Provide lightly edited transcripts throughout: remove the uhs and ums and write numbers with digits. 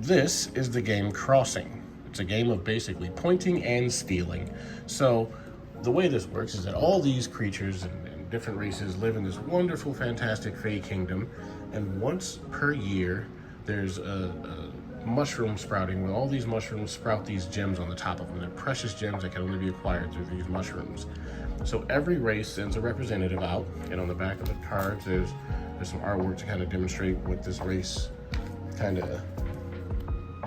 this is the game Crossing. It's a game of basically pointing and stealing. So the way this works is that all these creatures and different races live in this wonderful, fantastic Fey kingdom, and once per year there's a mushroom sprouting where all these mushrooms sprout these gems on the top of them. They're precious gems that can only be acquired through these mushrooms. So every race sends a representative out, and on the back of the cards there's some artwork to kind of demonstrate what this race kind of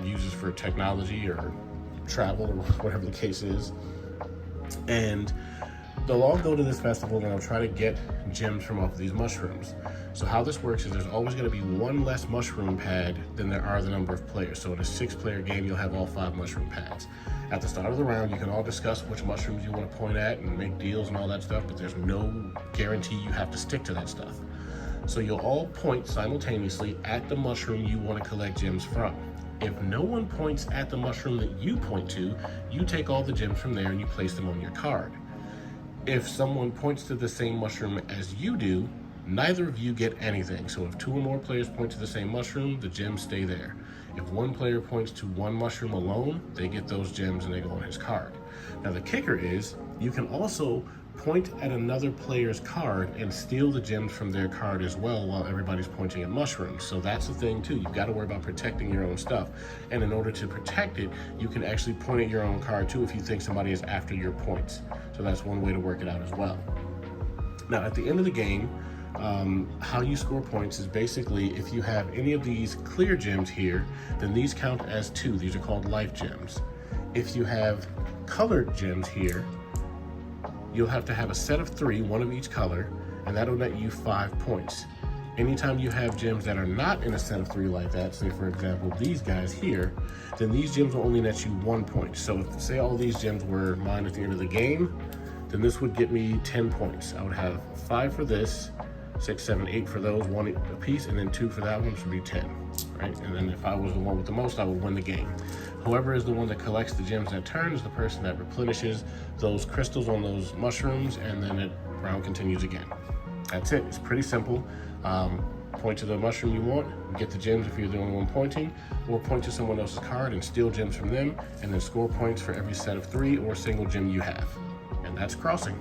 uses for technology or travel or whatever the case is. And they'll all go to this festival and they'll try to get gems from off of these mushrooms. So how this works is there's always going to be one less mushroom pad than there are the number of players. So in a 6-player game, you'll have all 5 mushroom pads. At the start of the round, you can all discuss which mushrooms you want to point at and make deals and all that stuff, but there's no guarantee you have to stick to that stuff. So you'll all point simultaneously at the mushroom you want to collect gems from. If no one points at the mushroom that you point to, you take all the gems from there and you place them on your card. If someone points to the same mushroom as you do, neither of you get anything. So if 2 or more players point to the same mushroom, the gems stay there. If one player points to one mushroom alone, they get those gems and they go on his card. Now the kicker is, you can also point at another player's card and steal the gems from their card as well while everybody's pointing at mushrooms. So that's the thing too, you've got to worry about protecting your own stuff. And in order to protect it, you can actually point at your own card too if you think somebody is after your points. So that's one way to work it out as well. Now at the end of the game, how you score points is basically if you have any of these clear gems here, then these count as 2. These are called life gems. If you have colored gems here, you'll have to have a set of 3, one of each color, and that'll net you 5 points. Anytime you have gems that are not in a set of 3 like that, say for example these guys here, then these gems will only net you 1 point. So if say all these gems were mine at the end of the game, then this would get me 10 points. I would have 5 for this, 6, 7, 8 for those, 1 a piece, and then 2 for that one, which would be 10, right? And then if I was the one with the most, I would win the game. Whoever is the one that collects the gems that turn is the person that replenishes those crystals on those mushrooms, and then the round continues again. That's it. It's pretty simple. Point to the mushroom you want, get the gems if you're the only one pointing, or point to someone else's card and steal gems from them, and then score points for every set of 3 or single gem you have. And that's Crossing.